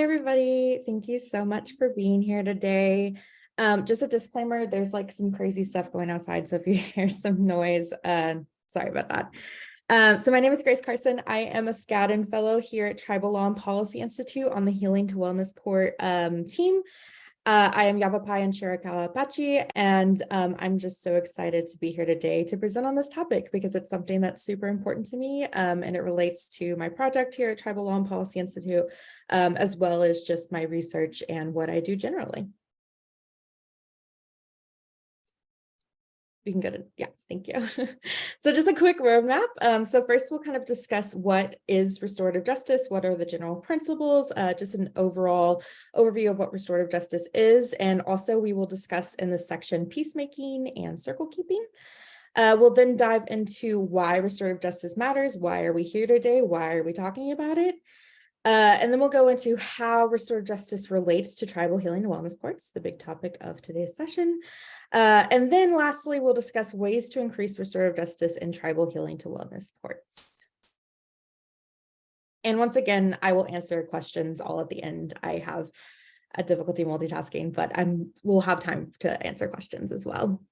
everybody. Thank you so much for being here today. Just a disclaimer, there's like some crazy stuff going outside. So if you hear some noise, sorry about that. So my name is Carson. I am a Skadden fellow here at Tribal Law and Policy Institute on the Healing to Wellness Court team. I am Yavapai and Chiricahua Apache, and I'm just so excited to be here today to present on this topic because it's something that's super important to me, and it relates to my project here at Tribal Law and Policy Institute, as well as just my research and what I do generally. We can go to, yeah, thank you. So just a quick roadmap. So first we'll kind of discuss what is restorative justice, what are the general principles, just an overall overview of what restorative justice is. And also we will discuss in this section peacemaking and circle keeping. We'll then dive into why restorative justice matters. Why are we here today? Why are we talking about it? And then we'll go into how restorative justice relates to tribal healing and wellness courts, the big topic of today's session. And then lastly, we'll discuss ways to increase restorative justice in tribal healing to wellness courts. And once again, I will answer questions all at the end. I have a difficulty multitasking, but we'll have time to answer questions as well.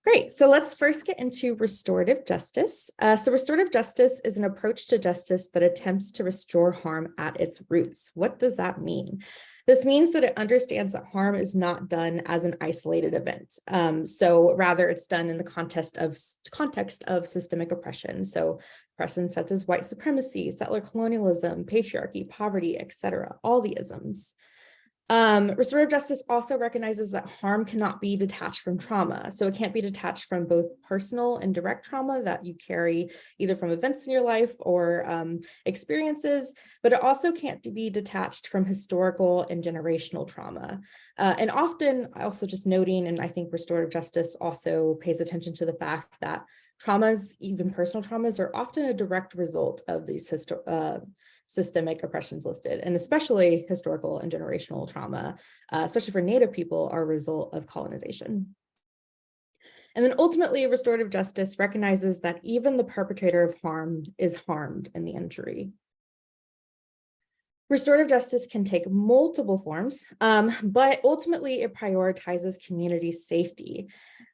Great, so let's first get into restorative justice. So restorative justice is an approach to justice that attempts to restore harm at its roots. What does that mean? This means that it understands that harm is not done as an isolated event. So rather it's done in the context of systemic oppression. So oppression such as white supremacy, settler colonialism, patriarchy, poverty, etc., all the isms. Restorative justice also recognizes that harm cannot be detached from trauma. So it can't be detached from both personal and direct trauma that you carry either from events in your life or experiences, but it also can't be detached from historical and generational trauma. And often also just noting, and I think restorative justice also pays attention to the fact that traumas, even personal traumas, are often a direct result of these systemic oppressions listed, and especially historical and generational trauma, especially for Native people, are a result of colonization. And then ultimately, restorative justice recognizes that even the perpetrator of harm is harmed in the injury. Restorative justice can take multiple forms, but ultimately it prioritizes community safety.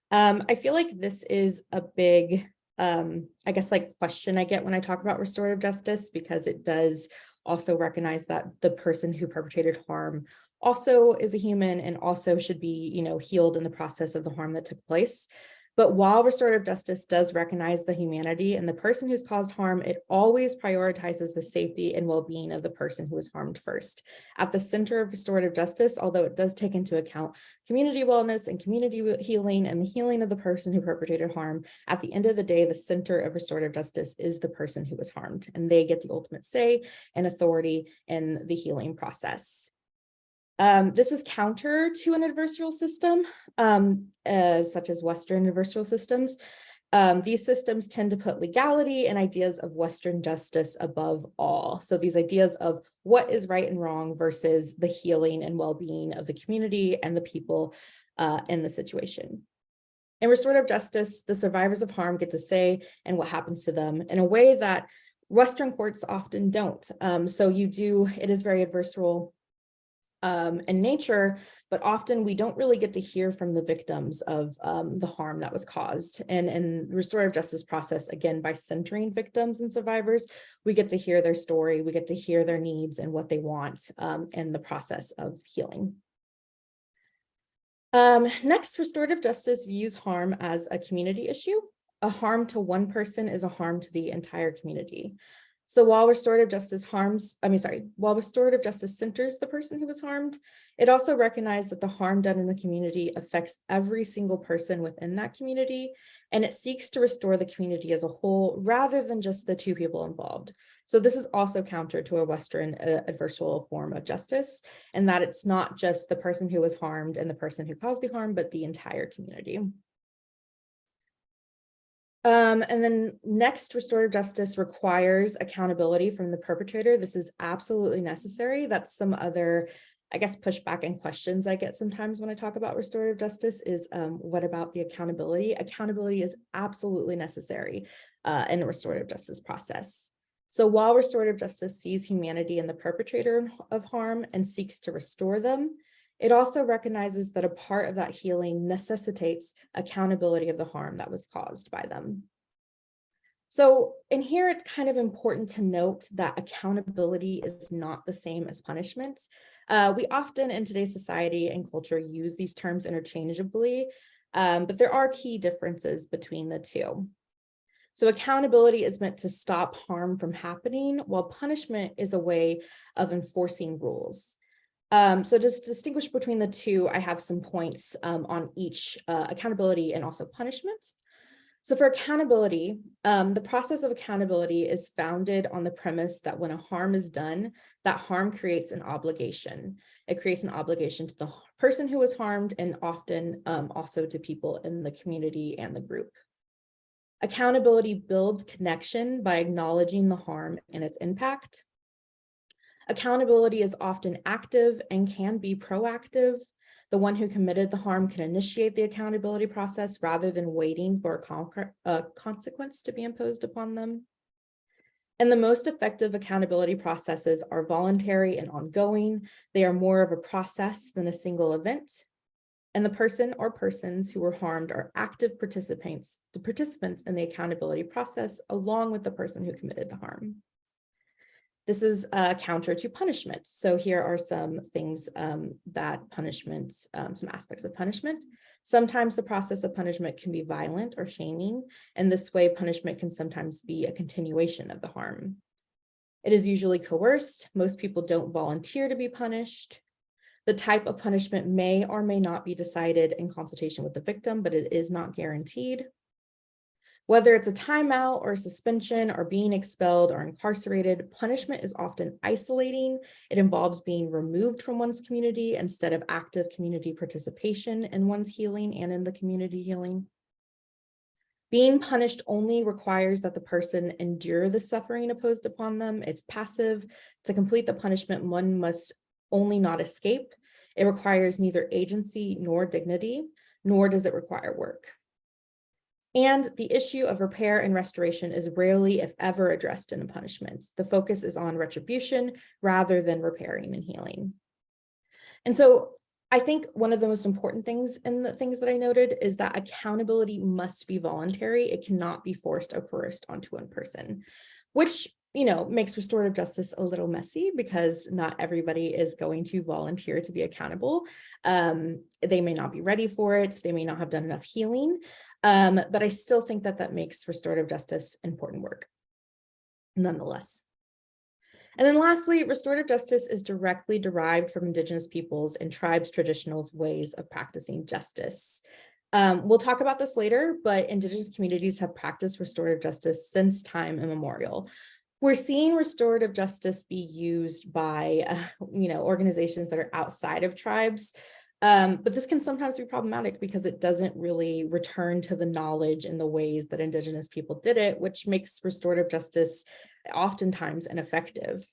I feel like this is a big I guess like question I get when I talk about restorative justice, because it does also recognize that the person who perpetrated harm also is a human and also should be, healed in the process of the harm that took place. But while restorative justice does recognize the humanity and the person who's caused harm, it always prioritizes the safety and well-being of the person who was harmed first. At the center of restorative justice, although it does take into account community wellness and community healing and the healing of the person who perpetrated harm, at the end of the day, the center of restorative justice is the person who was harmed, and they get the ultimate say and authority in the healing process. This is counter to an adversarial system, such as Western adversarial systems. These systems tend to put legality and ideas of Western justice above all. So these ideas of what is right and wrong versus the healing and well-being of the community and the people in the situation. In restorative justice, the survivors of harm get to say and what happens to them in a way that Western courts often don't. So it is very adversarial in nature, but often we don't really get to hear from the victims of the harm that was caused. And in restorative justice process, again, by centering victims and survivors, we get to hear their story, we get to hear their needs and what they want in the process of healing. Next, restorative justice views harm as a community issue. A harm to one person is a harm to the entire community. So while restorative justice centers the person who was harmed, it also recognizes that the harm done in the community affects every single person within that community, and it seeks to restore the community as a whole rather than just the two people involved. So this is also counter to a Western adversarial form of justice, and that it's not just the person who was harmed and the person who caused the harm, but the entire community. And then next, restorative justice requires accountability from the perpetrator. This is absolutely necessary. That's some other, I guess, pushback and questions I get sometimes when I talk about restorative justice is, what about the accountability? Accountability is absolutely necessary in a restorative justice process. So while restorative justice sees humanity in the perpetrator of harm and seeks to restore them, it also recognizes that a part of that healing necessitates accountability of the harm that was caused by them. So in here, it's kind of important to note that accountability is not the same as punishment. We often in today's society and culture use these terms interchangeably, but there are key differences between the two. So accountability is meant to stop harm from happening, while punishment is a way of enforcing rules. So just to distinguish between the two, I have some points on each accountability and also punishment. So for accountability, the process of accountability is founded on the premise that when a harm is done, that harm creates an obligation. It creates an obligation to the person who was harmed and often also to people in the community and the group. Accountability builds connection by acknowledging the harm and its impact. Accountability is often active and can be proactive. The one who committed the harm can initiate the accountability process rather than waiting for a consequence to be imposed upon them. And the most effective accountability processes are voluntary and ongoing. They are more of a process than a single event. And the person or persons who were harmed are active participants in the accountability process, along with the person who committed the harm. This is counter to punishment. So here are some things that punishment, some aspects of punishment. Sometimes the process of punishment can be violent or shaming, and this way punishment can sometimes be a continuation of the harm. It is usually coerced. Most people don't volunteer to be punished. The type of punishment may or may not be decided in consultation with the victim, but it is not guaranteed. Whether it's a timeout or suspension or being expelled or incarcerated, punishment is often isolating. It involves being removed from one's community instead of active community participation in one's healing and in the community healing. Being punished only requires that the person endure the suffering imposed upon them. It's passive. To complete the punishment, one must only not escape. It requires neither agency nor dignity, nor does it require work. And the issue of repair and restoration is rarely, if ever, addressed in the punishments. The focus is on retribution rather than repairing and healing. And so I think one of the most important things in the things that I noted is that accountability must be voluntary. It cannot be forced or coerced onto one person, which makes restorative justice a little messy because not everybody is going to volunteer to be accountable. They may not be ready for it. They may not have done enough healing. But I still think that makes restorative justice important work, nonetheless. And then lastly, restorative justice is directly derived from Indigenous peoples and tribes' traditional ways of practicing justice. We'll talk about this later, but Indigenous communities have practiced restorative justice since time immemorial. We're seeing restorative justice be used by, organizations that are outside of tribes. But this can sometimes be problematic because it doesn't really return to the knowledge and the ways that Indigenous people did it, which makes restorative justice oftentimes ineffective,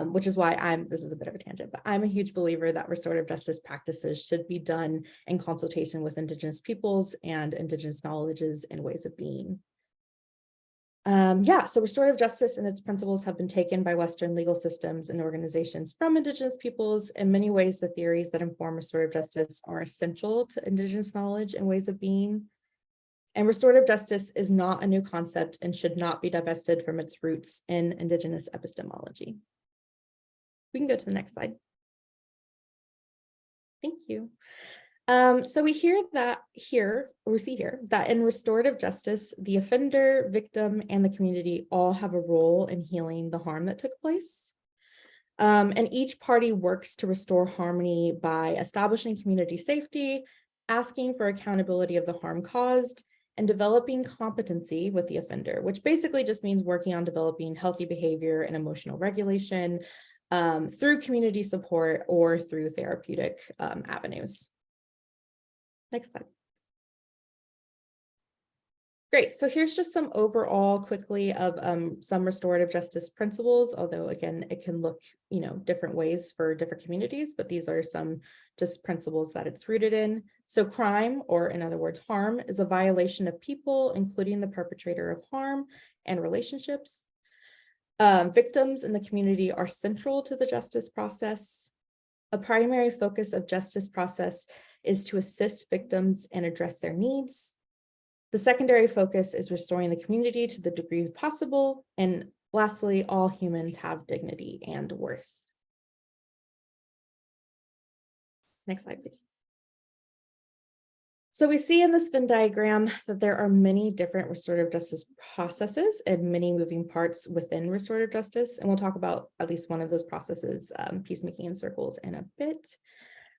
which is why this is a bit of a tangent, but I'm a huge believer that restorative justice practices should be done in consultation with Indigenous peoples and Indigenous knowledges and ways of being. So restorative justice and its principles have been taken by Western legal systems and organizations from Indigenous peoples. In many ways, the theories that inform restorative justice are essential to Indigenous knowledge and ways of being. And restorative justice is not a new concept and should not be divested from its roots in Indigenous epistemology. We can go to the next slide. Thank you. So we see here that in restorative justice, the offender, victim, and the community all have a role in healing the harm that took place. And each party works to restore harmony by establishing community safety, asking for accountability of the harm caused, and developing competency with the offender, which basically just means working on developing healthy behavior and emotional regulation through community support or through therapeutic avenues. Next slide. Great, so here's just some overall quickly of some restorative justice principles, although again, it can look, different ways for different communities, but these are some just principles that it's rooted in. So crime, or in other words, harm, is a violation of people, including the perpetrator of harm and relationships. Victims in the community are central to the justice process. A primary focus of justice process is to assist victims and address their needs. The secondary focus is restoring the community to the degree possible. And lastly, all humans have dignity and worth. Next slide, please. So we see in this Venn diagram that there are many different restorative justice processes and many moving parts within restorative justice. And we'll talk about at least one of those processes, peacemaking in circles, in a bit.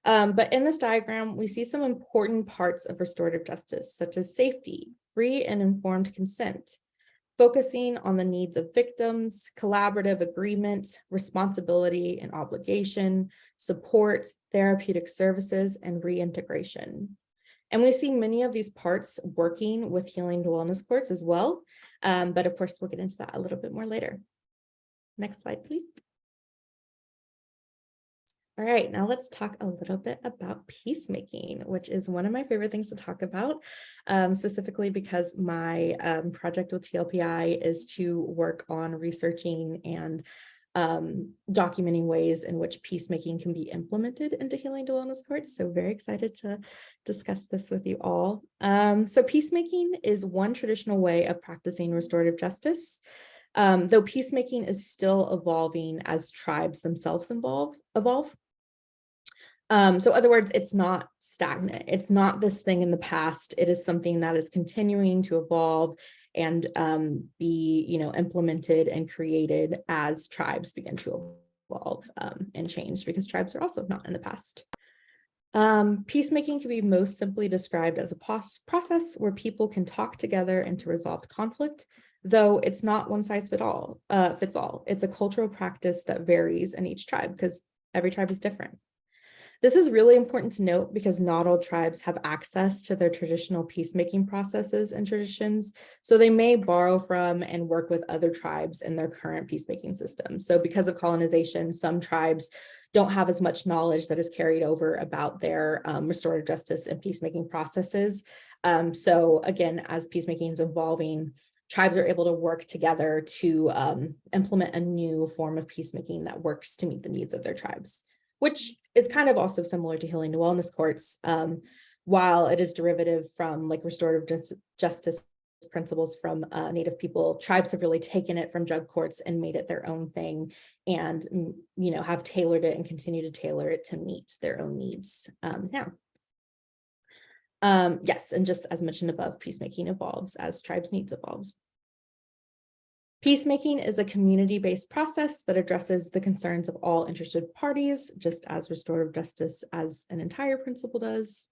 But in this diagram, we see some important parts of restorative justice, such as safety, free and informed consent, focusing on the needs of victims, collaborative agreement, responsibility and obligation, support, therapeutic services, and reintegration. And we see many of these parts working with healing to wellness courts as well. But of course, we'll get into that a little bit more later. Next slide, please. All right, now let's talk a little bit about peacemaking, which is one of my favorite things to talk about, specifically because my project with TLPI is to work on researching and documenting ways in which peacemaking can be implemented into healing to wellness courts. So very excited to discuss this with you all. So peacemaking is one traditional way of practicing restorative justice, though peacemaking is still evolving as tribes themselves evolve. So in other words, it's not stagnant. It's not this thing in the past. It is something that is continuing to evolve and be, implemented and created as tribes begin to evolve and change, because tribes are also not in the past. Peacemaking can be most simply described as a process where people can talk together and to resolve conflict, though it's not one size fits all. It's a cultural practice that varies in each tribe because every tribe is different. This is really important to note because not all tribes have access to their traditional peacemaking processes and traditions, so they may borrow from and work with other tribes in their current peacemaking system. So because of colonization, some tribes don't have as much knowledge that is carried over about their restorative justice and peacemaking processes. So again, as peacemaking is evolving, tribes are able to work together to implement a new form of peacemaking that works to meet the needs of their tribes, which is kind of also similar to healing to wellness courts, while it is derivative from like restorative justice principles from Native people. Tribes have really taken it from drug courts and made it their own thing, and have tailored it and continue to tailor it to meet their own needs now. Yes, and just as mentioned above, peacemaking evolves as tribes' needs evolves. Peacemaking is a community-based process that addresses the concerns of all interested parties, just as restorative justice as an entire principle does.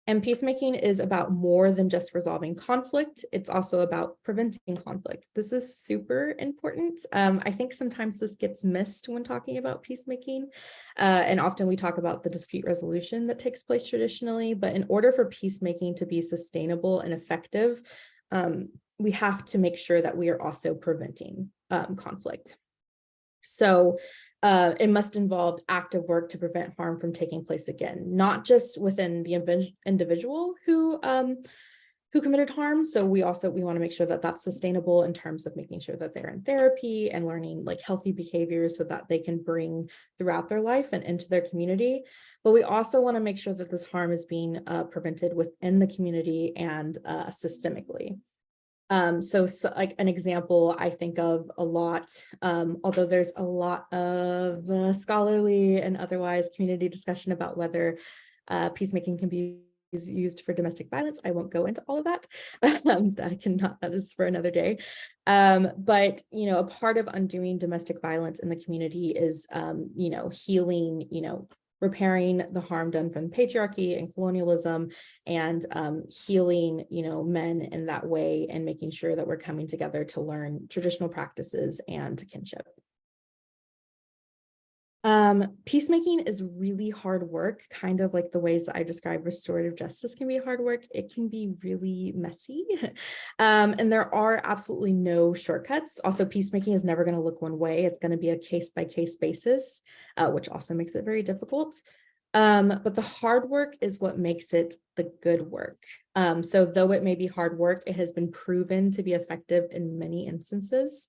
And peacemaking is about more than just resolving conflict. It's also about preventing conflict. This is super important. I think sometimes this gets missed when talking about peacemaking. And often we talk about the dispute resolution that takes place traditionally, but in order for peacemaking to be sustainable and effective, we have to make sure that we are also preventing conflict. So it must involve active work to prevent harm from taking place again, not just within the individual who committed harm. So we want to make sure that that's sustainable in terms of making sure that they're in therapy and learning like healthy behaviors so that they can bring throughout their life and into their community. But we also want to make sure that this harm is being prevented within the community and systemically. So like an example I think of a lot, although there's a lot of scholarly and otherwise community discussion about whether peacemaking can be used for domestic violence. I won't go into all of that. That is for another day. But a part of undoing domestic violence in the community is healing, repairing the harm done from patriarchy and colonialism, and healing, men in that way, and making sure that we're coming together to learn traditional practices and kinship. Peacemaking is really hard work, kind of like the ways that I described restorative justice can be hard work. It can be really messy. And there are absolutely no shortcuts. Also, peacemaking is never going to look one way. It's going to be a case-by-case basis, which also makes it very difficult. But the hard work is what makes it the good work. So though it may be hard work, it has been proven to be effective in many instances.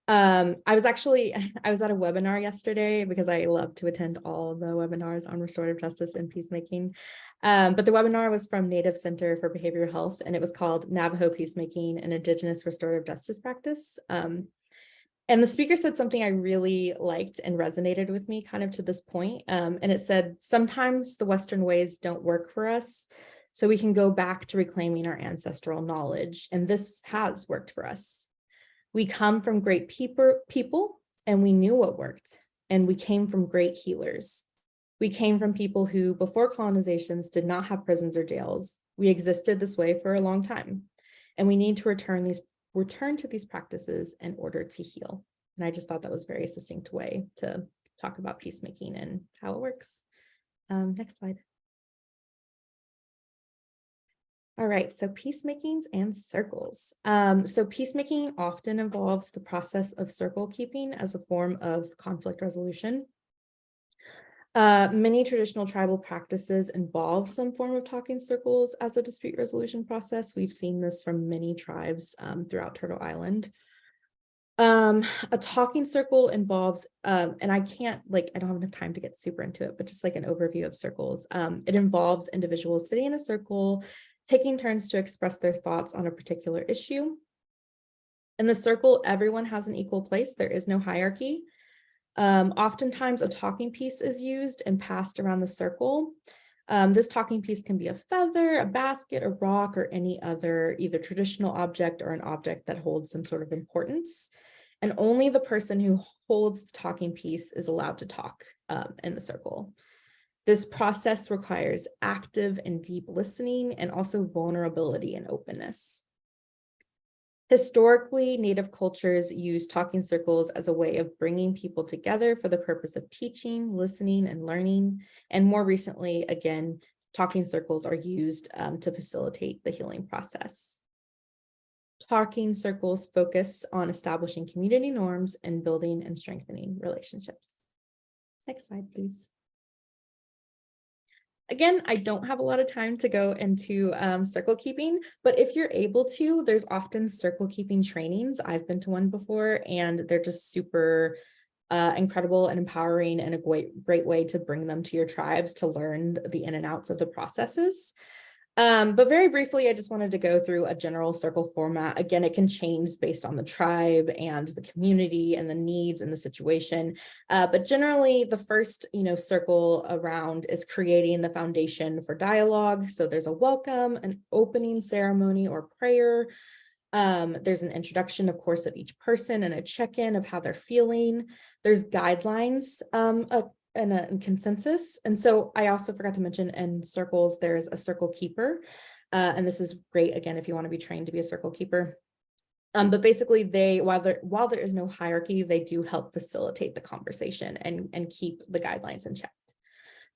I was at a webinar yesterday because I love to attend all the webinars on restorative justice and peacemaking. But the webinar was from Native Center for Behavioral Health, and it was called Navajo Peacemaking and Indigenous Restorative Justice Practice. And the speaker said something I really liked and resonated with me kind of to this point. And it said, sometimes the Western ways don't work for us, so we can go back to reclaiming our ancestral knowledge. And this has worked for us. We come from great people, and we knew what worked. And we came from great healers. We came from people who, before colonizations, did not have prisons or jails. We existed this way for a long time. And we need to return to these practices in order to heal. And I just thought that was a very succinct way to talk about peacemaking and how it works. Next slide. All right, so peacemakings and circles. So peacemaking often involves the process of circle keeping as a form of conflict resolution. Many traditional tribal practices involve some form of talking circles as a dispute resolution process. We've seen this from many tribes throughout Turtle Island. A talking circle involves, and I don't have enough time to get super into it, but just like an overview of circles. It involves individuals sitting in a circle, taking turns to express their thoughts on a particular issue. In the circle, everyone has an equal place. There is no hierarchy. Oftentimes a talking piece is used and passed around the circle. This talking piece can be a feather, a basket, a rock, or any other either traditional object or an object that holds some sort of importance. And only the person who holds the talking piece is allowed to talk in the circle. This process requires active and deep listening and also vulnerability and openness. Historically, Native cultures use talking circles as a way of bringing people together for the purpose of teaching, listening, and learning. And more recently, again, talking circles are used to facilitate the healing process. Talking circles focus on establishing community norms and building and strengthening relationships. Next slide, please. Again, I don't have a lot of time to go into circle keeping, but if you're able to, there's often circle keeping trainings. I've been to one before, and they're just super incredible and empowering, and a great way to bring them to your tribes to learn the in and outs of the processes. But very briefly, I just wanted to go through a general circle format. Again, it can change based on the tribe and the community and the needs and the situation. But generally, the first, circle around is creating the foundation for dialogue. So there's a welcome, an opening ceremony or prayer. There's an introduction, of course, of each person and a check-in of how they're feeling. There's guidelines, and a consensus. And so I also forgot to mention in circles, there's a circle keeper. And this is great, again, if you want to be trained to be a circle keeper. But basically while there is no hierarchy, they do help facilitate the conversation and keep the guidelines in check.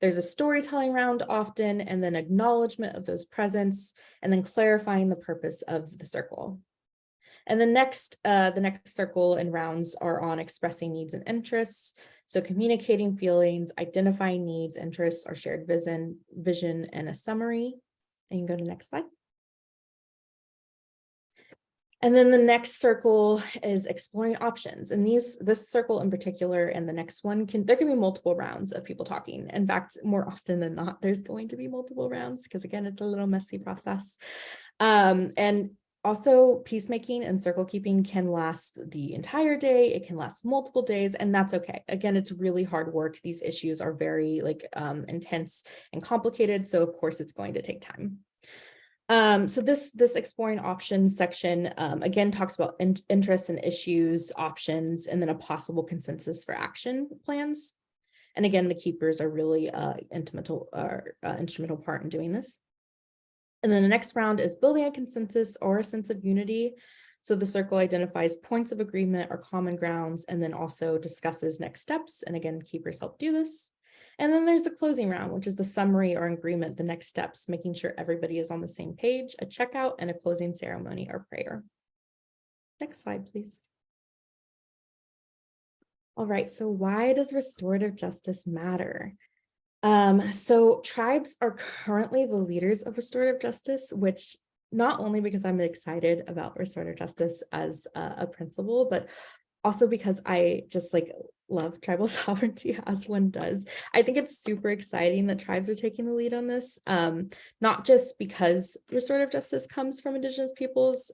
There's a storytelling round often, and then acknowledgement of those presents, and then clarifying the purpose of the circle. And the next circle and rounds are on expressing needs and interests. So communicating feelings, identifying needs, interests, or shared vision, and a summary. And you can go to the next slide. And then the next circle is exploring options. And this circle in particular and the next one there can be multiple rounds of people talking. In fact, more often than not, there's going to be multiple rounds because, again, it's a little messy process. And also, peacemaking and circle keeping can last the entire day. It can last multiple days, and that's okay. Again, it's really hard work. These issues are very intense and complicated, so of course it's going to take time. So this exploring options section, again, talks about interests and issues, options, and then a possible consensus for action plans. And again, the keepers are really instrumental part in doing this. And then the next round is building a consensus or a sense of unity. So the circle identifies points of agreement or common grounds, and then also discusses next steps. And again, keepers help do this. And then there's the closing round, which is the summary or agreement, the next steps, making sure everybody is on the same page, a checkout, and a closing ceremony or prayer. Next slide, please. All right, so why does restorative justice matter? So tribes are currently the leaders of restorative justice, which not only because I'm excited about restorative justice as a principle, but Also because I just like love tribal sovereignty, as one does. I think it's super exciting that tribes are taking the lead on this, not just because restorative justice comes from Indigenous peoples,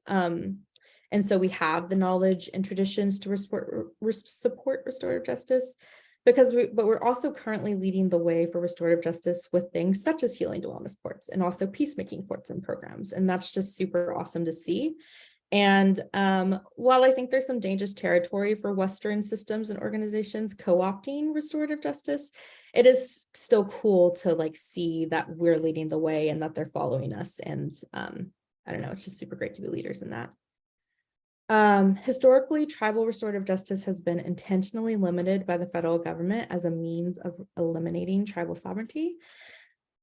and so we have the knowledge and traditions to support restorative justice, but we're also currently leading the way for restorative justice with things such as healing to wellness courts and also peacemaking courts and programs. And that's just super awesome to see. And while I think there's some dangerous territory for Western systems and organizations co-opting restorative justice, it is still cool to like see that we're leading the way and that they're following us. And I don't know, it's just super great to be leaders in that. Historically, tribal restorative justice has been intentionally limited by the federal government as a means of eliminating tribal sovereignty.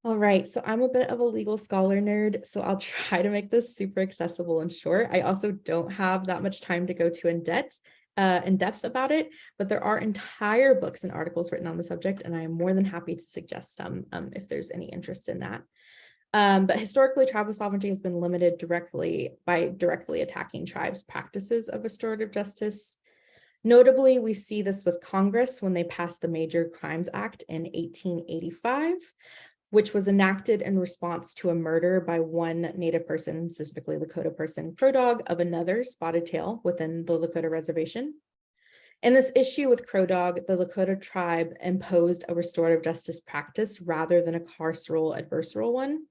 All right, so I'm a bit of a legal scholar nerd, so I'll try to make this super accessible and short. I also don't have that much time to go to in depth about it, but there are entire books and articles written on the subject, and I am more than happy to suggest some if there's any interest in that. But historically, tribal sovereignty has been limited by directly attacking tribes' practices of restorative justice. Notably, we see this with Congress when they passed the Major Crimes Act in 1885, which was enacted in response to a murder by one Native person, specifically Lakota person, Crow Dog, of another Spotted Tail within the Lakota reservation. In this issue with Crow Dog, the Lakota tribe imposed a restorative justice practice rather than a carceral adversarial one.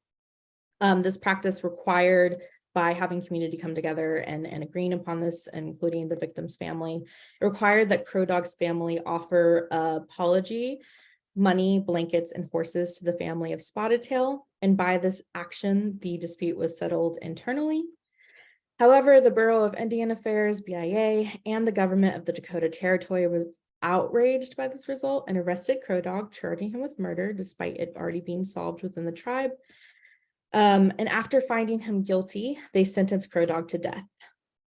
This practice required by having community come together and agreeing upon this, including the victim's family, it required that Crow Dog's family offer apology, money, blankets, and horses to the family of Spotted Tail. And by this action, the dispute was settled internally. However, the Bureau of Indian Affairs, BIA, and the government of the Dakota Territory was outraged by this result and arrested Crow Dog, charging him with murder, despite it already being solved within the tribe. And after finding him guilty, they sentenced Crow Dog to death.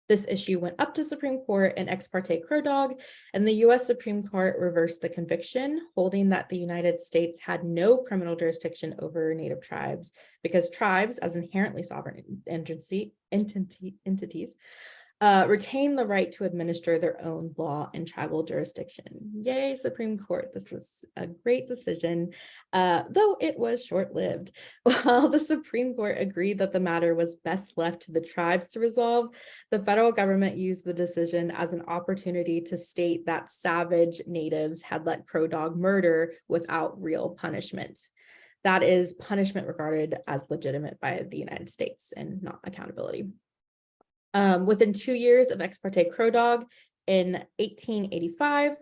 This issue went up to Supreme Court in ex parte Crow Dog, and the US Supreme Court reversed the conviction, holding that the United States had no criminal jurisdiction over Native tribes because tribes, as inherently sovereign entities, retain the right to administer their own law and tribal jurisdiction. Yay, Supreme Court. This was a great decision, though it was short-lived. While the Supreme Court agreed that the matter was best left to the tribes to resolve, the federal government used the decision as an opportunity to state that savage natives had let Crow Dog murder without real punishment. That is punishment regarded as legitimate by the United States and not accountability. Within 2 years of ex parte Crow Dog in 1885,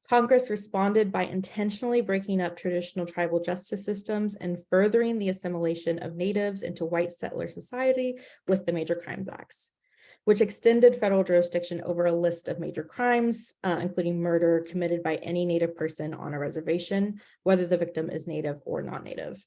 Congress responded by intentionally breaking up traditional tribal justice systems and furthering the assimilation of natives into white settler society with the Major Crimes Acts, which extended federal jurisdiction over a list of major crimes, including murder committed by any Native person on a reservation, whether the victim is Native or non-Native.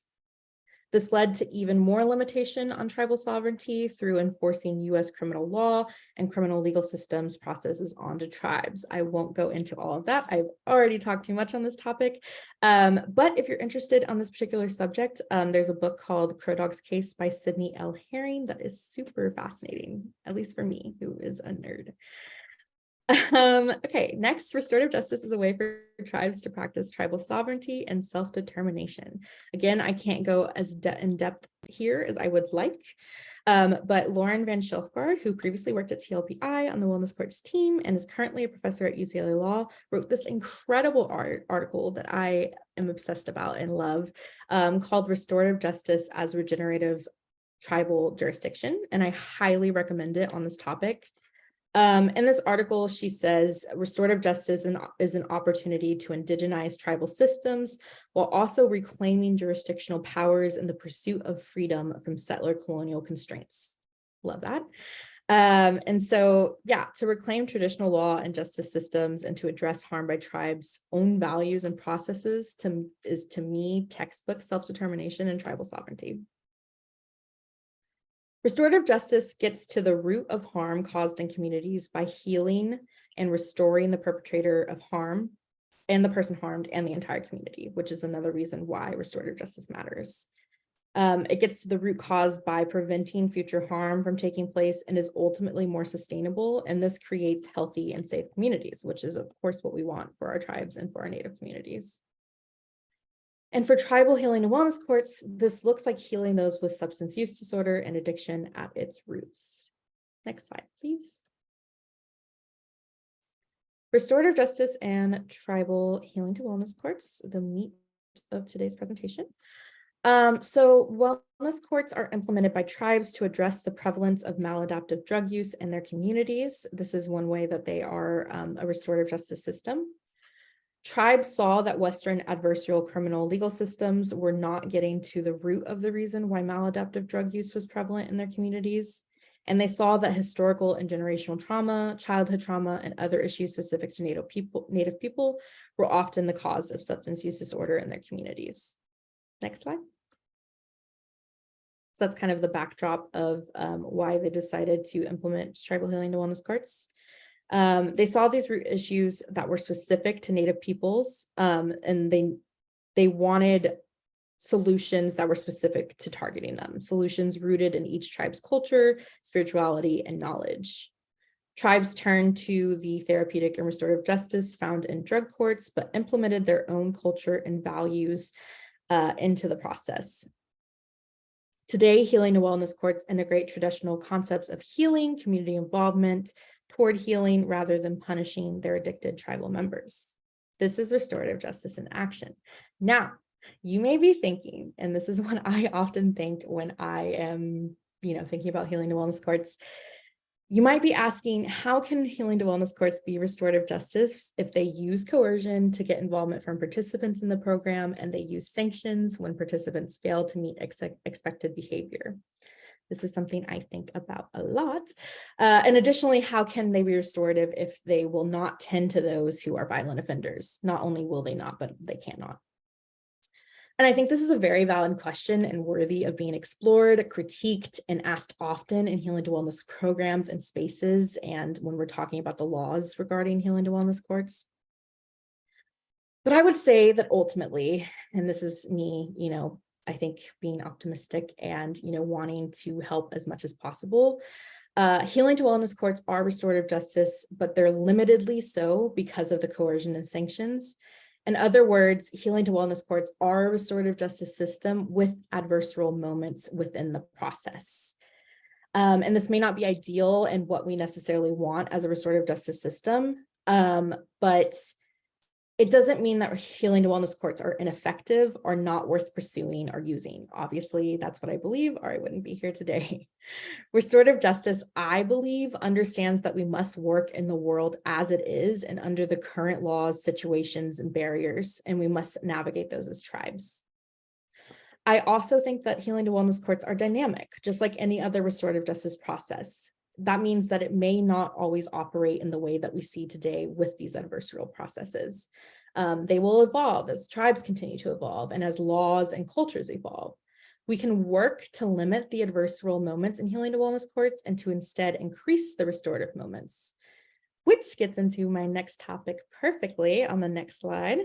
This led to even more limitation on tribal sovereignty through enforcing US criminal law and criminal legal systems processes onto tribes. I won't go into all of that. I've already talked too much on this topic. But if you're interested on this particular subject, there's a book called Crow Dog's Case by Sidney L. Herring that is super fascinating, at least for me, who is a nerd. Okay, next, restorative justice is a way for tribes to practice tribal sovereignty and self-determination. Again, I can't go as in depth here as I would like, but Lauren Van Schilfgaard, who previously worked at TLPI on the Wellness Courts team and is currently a professor at UCLA Law, wrote this incredible article that I am obsessed about and love, called Restorative Justice as Regenerative Tribal Jurisdiction, and I highly recommend it on this topic. In this article, she says restorative justice is an opportunity to indigenize tribal systems while also reclaiming jurisdictional powers in the pursuit of freedom from settler colonial constraints. Love that. And so, yeah, to reclaim traditional law and justice systems and to address harm by tribes' own values and processes is to me textbook self-determination and tribal sovereignty. Restorative justice gets to the root of harm caused in communities by healing and restoring the perpetrator of harm and the person harmed and the entire community, which is another reason why restorative justice matters. It gets to the root cause by preventing future harm from taking place and is ultimately more sustainable. And this creates healthy and safe communities, which is, of course, what we want for our tribes and for our Native communities. And for tribal healing and wellness courts, this looks like healing those with substance use disorder and addiction at its roots. Next slide, please. Restorative justice and tribal healing to wellness courts, the meat of today's presentation. So wellness courts are implemented by tribes to address the prevalence of maladaptive drug use in their communities. This is one way that they are a restorative justice system. Tribes saw that Western adversarial criminal legal systems were not getting to the root of the reason why maladaptive drug use was prevalent in their communities. And they saw that historical and generational trauma, childhood trauma, and other issues specific to Native people were often the cause of substance use disorder in their communities. Next slide. So that's kind of the backdrop of why they decided to implement tribal healing to wellness courts. They saw these root issues that were specific to Native peoples, and they wanted solutions that were specific to targeting them, solutions rooted in each tribe's culture, spirituality, and knowledge. Tribes turned to the therapeutic and restorative justice found in drug courts, but implemented their own culture and values into the process. Today, healing to wellness courts integrate traditional concepts of healing, community involvement toward healing rather than punishing their addicted tribal members. This is restorative justice in action. Now, you may be thinking, and this is what I often think when I am, thinking about healing to wellness courts, you might be asking, how can healing to wellness courts be restorative justice if they use coercion to get involvement from participants in the program and they use sanctions when participants fail to meet expected behavior? This is something I think about a lot. And additionally, how can they be restorative if they will not tend to those who are violent offenders? Not only will they not, but they cannot. And I think this is a very valid question and worthy of being explored, critiqued, and asked often in healing to wellness programs and spaces, and when we're talking about the laws regarding healing to wellness courts. But I would say that ultimately, and this is me, I think being optimistic and, wanting to help as much as possible, healing to wellness courts are restorative justice, but they're limitedly so because of the coercion and sanctions. In other words, healing to wellness courts are a restorative justice system with adversarial moments within the process. And this may not be ideal and what we necessarily want as a restorative justice system, but it doesn't mean that healing to wellness courts are ineffective or not worth pursuing or using. Obviously, that's what I believe, or I wouldn't be here today. Restorative justice, I believe, understands that we must work in the world as it is and under the current laws, situations, and barriers, and we must navigate those as tribes. I also think that healing to wellness courts are dynamic, just like any other restorative justice process. That means that it may not always operate in the way that we see today with these adversarial processes. They will evolve as tribes continue to evolve and as laws and cultures evolve. We can work to limit the adversarial moments in healing to wellness courts and to instead increase the restorative moments, which gets into my next topic perfectly on the next slide.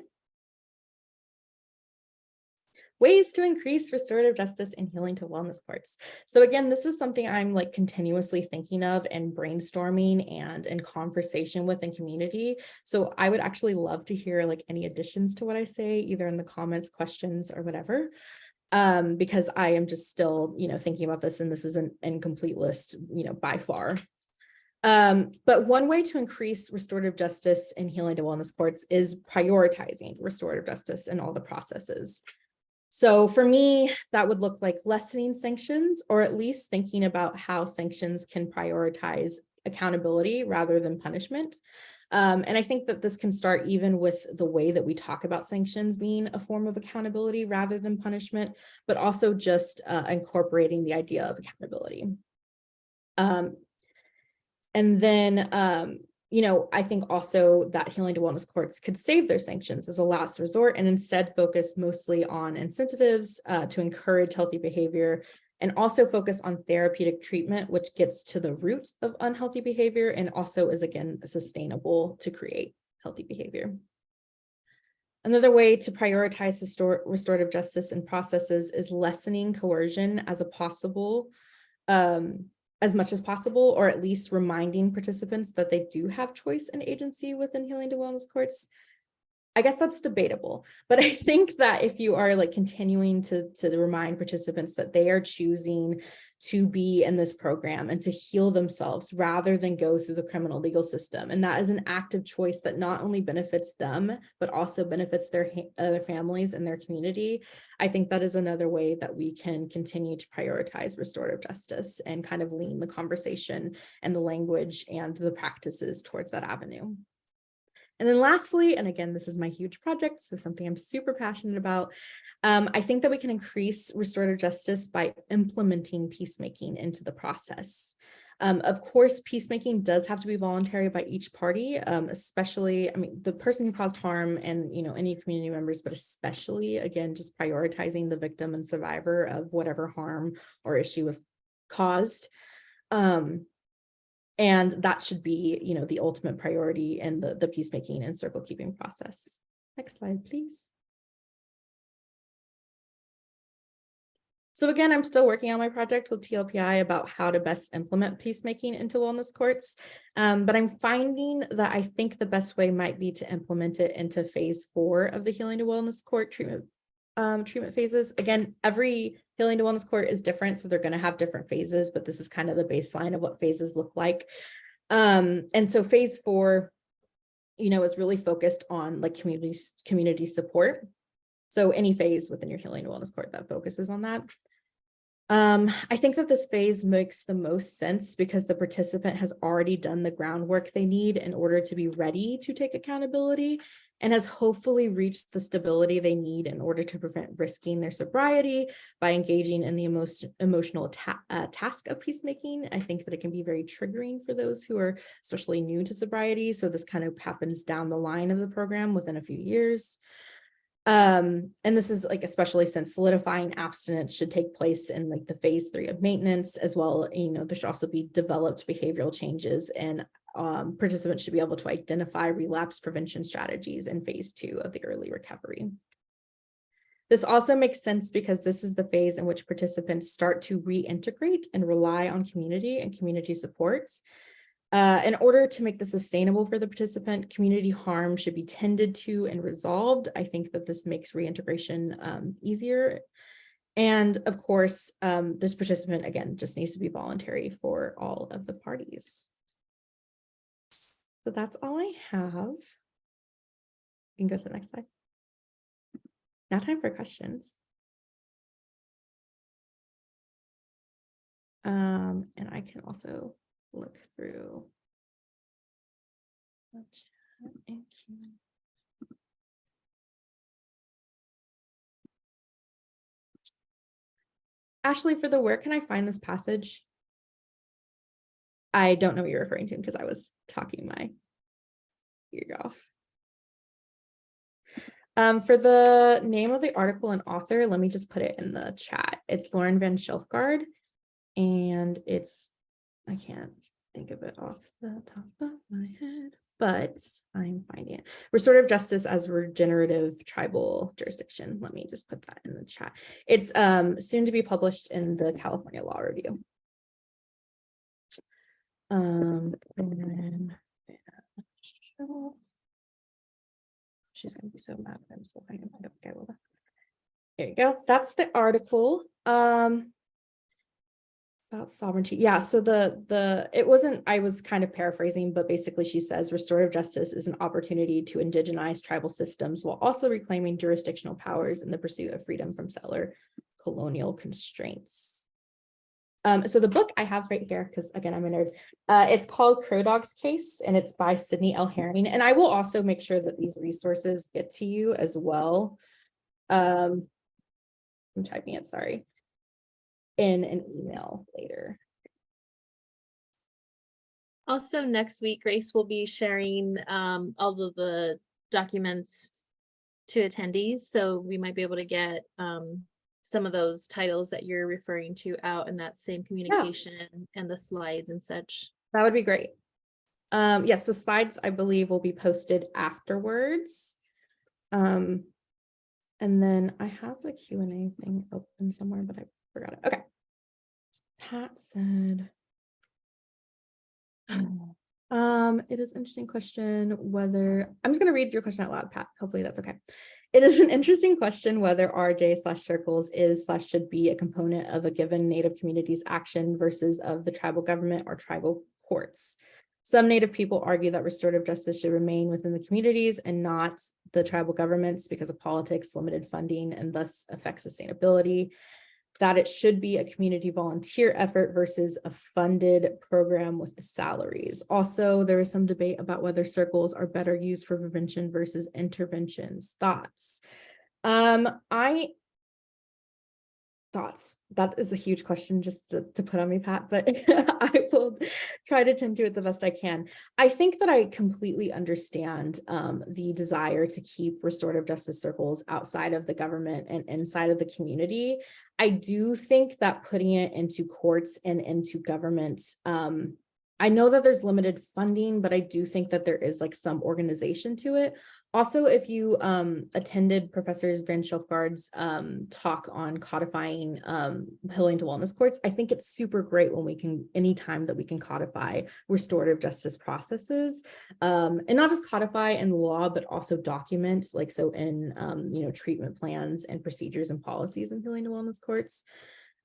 Ways to increase restorative justice in healing to wellness courts. So again, this is something I'm continuously thinking of and brainstorming and in conversation with in community. So I would actually love to hear any additions to what I say, either in the comments, questions, or whatever. Because I am just still, thinking about this, and this is an incomplete list, by far. But one way to increase restorative justice in healing to wellness courts is prioritizing restorative justice in all the processes. So for me, that would look like lessening sanctions, or at least thinking about how sanctions can prioritize accountability rather than punishment. And I think that this can start even with the way that we talk about sanctions being a form of accountability rather than punishment, but also just incorporating the idea of accountability. And then, I think also that healing to wellness courts could save their sanctions as a last resort and instead focus mostly on incentives to encourage healthy behavior, and also focus on therapeutic treatment, which gets to the root of unhealthy behavior and also is, again, sustainable to create healthy behavior. Another way to prioritize restorative justice and processes is lessening coercion as much as possible, or at least reminding participants that they do have choice and agency within healing to wellness courts. I guess that's debatable, but I think that if you are like continuing to remind participants that they are choosing to be in this program and to heal themselves rather than go through the criminal legal system, and that is an active choice that not only benefits them, but also benefits their families and their community, I think that is another way that we can continue to prioritize restorative justice and kind of lean the conversation and the language and the practices towards that avenue. And then lastly, and again, this is my huge project, so something I'm super passionate about, I think that we can increase restorative justice by implementing peacemaking into the process. Of course, peacemaking does have to be voluntary by each party, especially, I mean, the person who caused harm and, any community members, but especially, again, just prioritizing the victim and survivor of whatever harm or issue was caused. And that should be, the ultimate priority in the peacemaking and circle keeping process. Next slide, please. So again, I'm still working on my project with TLPI about how to best implement peacemaking into wellness courts. But I'm finding that I think the best way might be to implement it into phase 4 of the healing to wellness court treatment phases. Again, every healing to wellness court is different, so they're going to have different phases, but this is kind of the baseline of what phases look like. And so phase 4, is really focused on like community support. So any phase within your healing to wellness court that focuses on that. I think that this phase makes the most sense because the participant has already done the groundwork they need in order to be ready to take accountability, and has hopefully reached the stability they need in order to prevent risking their sobriety by engaging in the emotional task of peacemaking. I think that it can be very triggering for those who are especially new to sobriety. So this kind of happens down the line of the program within a few years. And this is like, especially since solidifying abstinence should take place in like the phase 3 of maintenance as well. There should also be developed behavioral changes, and participants should be able to identify relapse prevention strategies in phase 2 of the early recovery. This also makes sense because this is the phase in which participants start to reintegrate and rely on community and community supports. In order to make this sustainable for the participant, community harm should be tended to and resolved. I think that this makes reintegration easier. And of course, this participant, again, just needs to be voluntary for all of the parties. So that's all I have. You can go to the next slide. Now time for questions. And I can also look through the chat and Q&A. Ashley, for the where can I find this passage? I don't know what you're referring to because I was talking my ear off. For the name of the article and author, let me just put it in the chat. It's Lauren Van Shelfgaard, and it's, I can't think of it off the top of my head, but I'm finding it. Restorative Justice as Regenerative Tribal Jurisdiction. Let me just put that in the chat. It's soon to be published in the California Law Review. And then, she's going to be so mad that I'm still finding it. Okay, well, there you go. That's the article. About sovereignty. Yeah, so it wasn't, I was kind of paraphrasing, but basically she says restorative justice is an opportunity to indigenize tribal systems while also reclaiming jurisdictional powers in the pursuit of freedom from settler colonial constraints. So the book I have right here, because again, I'm a nerd, it's called Crow Dog's Case, and it's by Sydney L. Herring. And I will also make sure that these resources get to you as well. I'm typing it, sorry, in an email later. Also, next week, Grace will be sharing all of the documents to attendees, so we might be able to get some of those titles that you're referring to out in that same communication and the slides and such. That would be great. Yes, the slides I believe will be posted afterwards. And then I have the Q&A thing open somewhere, but I forgot it. Okay. Pat said, it is an interesting question whether, I'm just going to read your question out loud, Pat. Hopefully that's okay. It is an interesting question whether RJ/circles is/should be a component of a given Native community's action versus of the tribal government or tribal courts. Some Native people argue that restorative justice should remain within the communities and not the tribal governments because of politics, limited funding, and thus affect sustainability. That it should be a community volunteer effort versus a funded program with the salaries. Also, there is some debate about whether circles are better used for prevention versus interventions. Thoughts? That is a huge question just to put on me, Pat, but I will try to tend to it the best I can. I think that I completely understand the desire to keep restorative justice circles outside of the government and inside of the community. I do think that putting it into courts and into governments, I know that there's limited funding, but I do think that there is like some organization to it. Also, if you attended Professor Van Schilfgaard's talk on codifying healing to wellness courts, I think it's super great when we can, anytime that we can codify restorative justice processes, and not just codify in law, but also document, like so in treatment plans and procedures and policies in healing to wellness courts.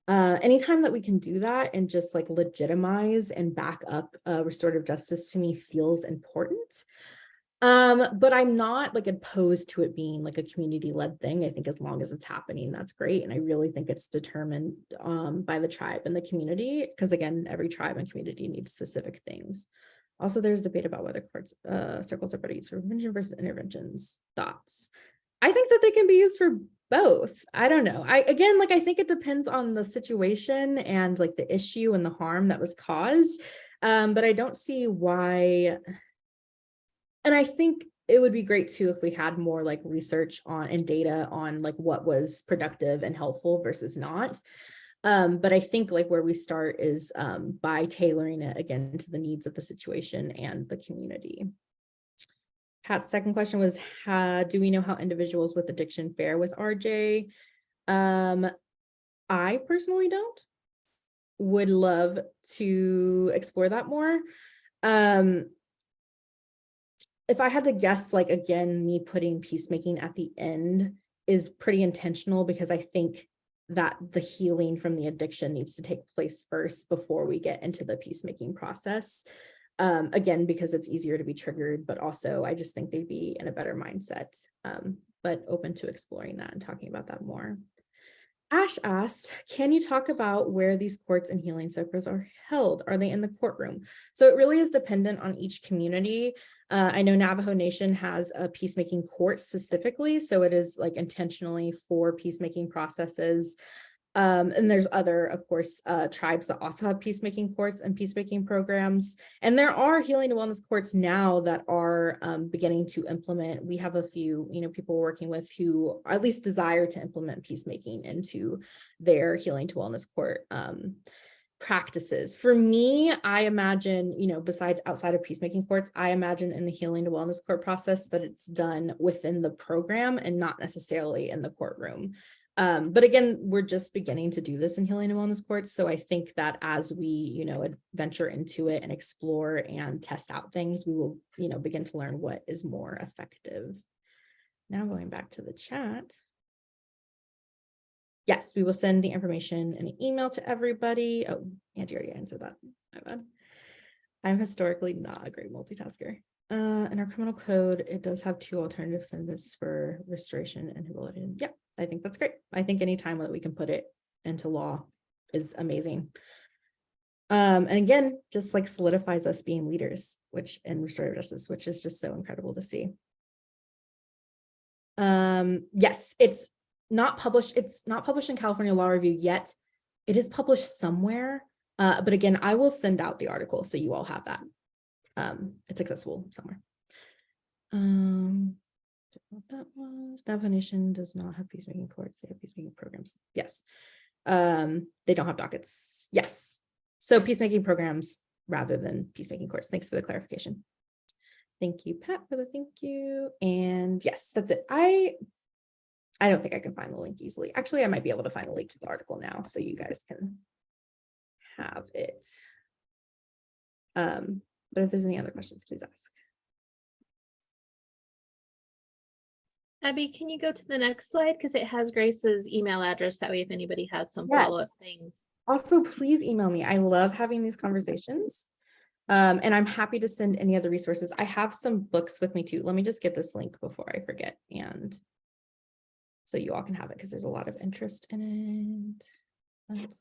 Anytime that we can do that and just like legitimize and back up restorative justice, to me feels important. But I'm not like opposed to it being like a community-led thing. I think as long as it's happening, that's great. And I really think it's determined by the tribe and the community, because again, every tribe and community needs specific things. Also, there's debate about whether courts circles are better used for prevention versus interventions. Thoughts? I think that they can be used for both. I don't know. I think it depends on the situation and like the issue and the harm that was caused. But I don't see why. And I think it would be great too if we had more like research on and data on like what was productive and helpful versus not. But I think like where we start is by tailoring it again to the needs of the situation and the community. Pat's second question was, do we know how individuals with addiction fare with RJ? I personally don't. Would love to explore that more. If I had to guess, like, again, me putting peacemaking at the end is pretty intentional because I think that the healing from the addiction needs to take place first before we get into the peacemaking process. Again, because it's easier to be triggered, but also I just think they'd be in a better mindset, but open to exploring that and talking about that more. Ash asked, can you talk about where these courts and healing circles are held? Are they in the courtroom? So it really is dependent on each community. I know Navajo Nation has a peacemaking court specifically, so it is like intentionally for peacemaking processes. And there's other, of course, tribes that also have peacemaking courts and peacemaking programs. And there are healing to wellness courts now that are beginning to implement. We have a few, people we're working with who at least desire to implement peacemaking into their healing to wellness court practices. For me, I imagine, besides outside of peacemaking courts, I imagine in the healing to wellness court process that it's done within the program and not necessarily in the courtroom. But again, we're just beginning to do this in healing and wellness courts. So I think that as we, venture into it and explore and test out things, we will, begin to learn what is more effective. Now going back to the chat. Yes, we will send the information in an email to everybody. Oh, Angie already answered that. My bad. I'm historically not a great multitasker. In our criminal code, it does have 2 alternative sentences for restoration and rehabilitation. Yeah, I think that's great. I think any time that we can put it into law is amazing. And again, just like solidifies us being leaders, which in restorative justice, which is just so incredible to see. Yes, it's not published. It's not published in California Law Review yet. It is published somewhere. But again, I will send out the article so you all have that. It's accessible somewhere. What that was. Navajo Nation does not have peacemaking courts. They have peacemaking programs. Yes. They don't have dockets. Yes. So peacemaking programs rather than peacemaking courts. Thanks for the clarification. Thank you, Pat, for the thank you. And yes, that's it. I don't think I can find the link easily. Actually, I might be able to find a link to the article now, so you guys can have it. But if there's any other questions, please ask. Abby, can you go to the next slide? Because it has Grace's email address. That way, if anybody has some follow-up things. Also, please email me. I love having these conversations. And I'm happy to send any other resources. I have some books with me too. Let me just get this link before I forget. And so you all can have it because there's a lot of interest in it.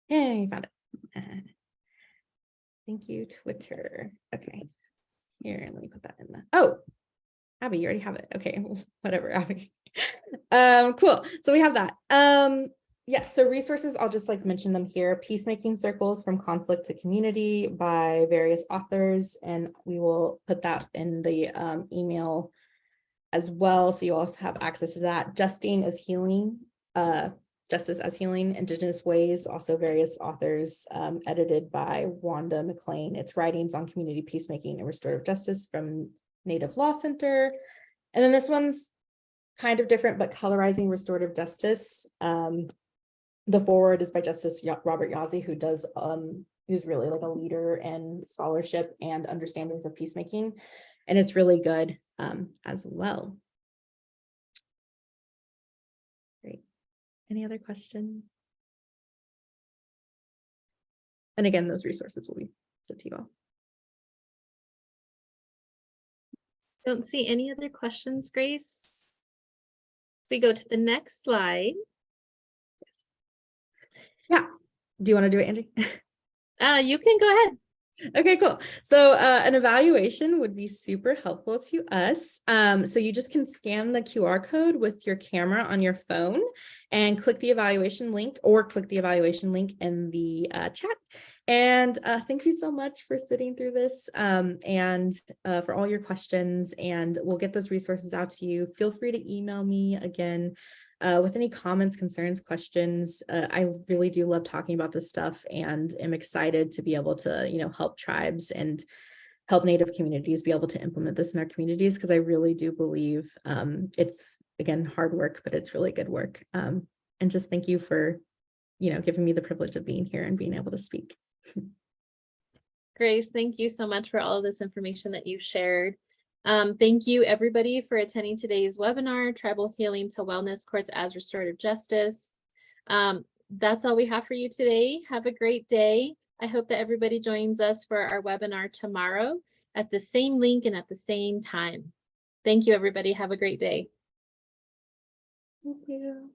Hey, you found it. Thank you, Twitter. Okay. Here, let me put that in the, oh, Abby, you already have it. Okay, whatever, Abby. Cool. So we have that. Yes, so resources, I'll just like mention them here. Peacemaking Circles from Conflict to Community by various authors, and we will put that in the email as well. So you also have access to that. Justice as Healing, Indigenous Ways, also various authors, edited by Wanda McLean. It's Writings on Community Peacemaking and Restorative Justice from Native Law Center. And then this one's kind of different, but Colorizing Restorative Justice. The foreword is by Justice Robert Yazzie, who does who's really like a leader in scholarship and understandings of peacemaking, and it's really good as well. Great. Any other questions? And again, those resources will be sent to you all. Don't see any other questions, Grace. So we go to the next slide. Yeah. Do you want to do it, Angie? You can go ahead. Okay, cool. So an evaluation would be super helpful to us. So you just can scan the QR code with your camera on your phone and click the evaluation link, or click the evaluation link in the chat. And thank you so much for sitting through this and for all your questions. And we'll get those resources out to you. Feel free to email me again with any comments, concerns, questions. I really do love talking about this stuff, and am excited to be able to, help tribes and help Native communities be able to implement this in our communities, because I really do believe it's, again, hard work, but it's really good work. And just thank you for, giving me the privilege of being here and being able to speak. Grace, thank you so much for all of this information that you shared. Thank you everybody for attending today's webinar, Tribal Healing to Wellness Courts as Restorative Justice. That's all we have for you today. Have a great day. I hope that everybody joins us for our webinar tomorrow at the same link and at the same time. Thank you, everybody. Have a great day. Thank you.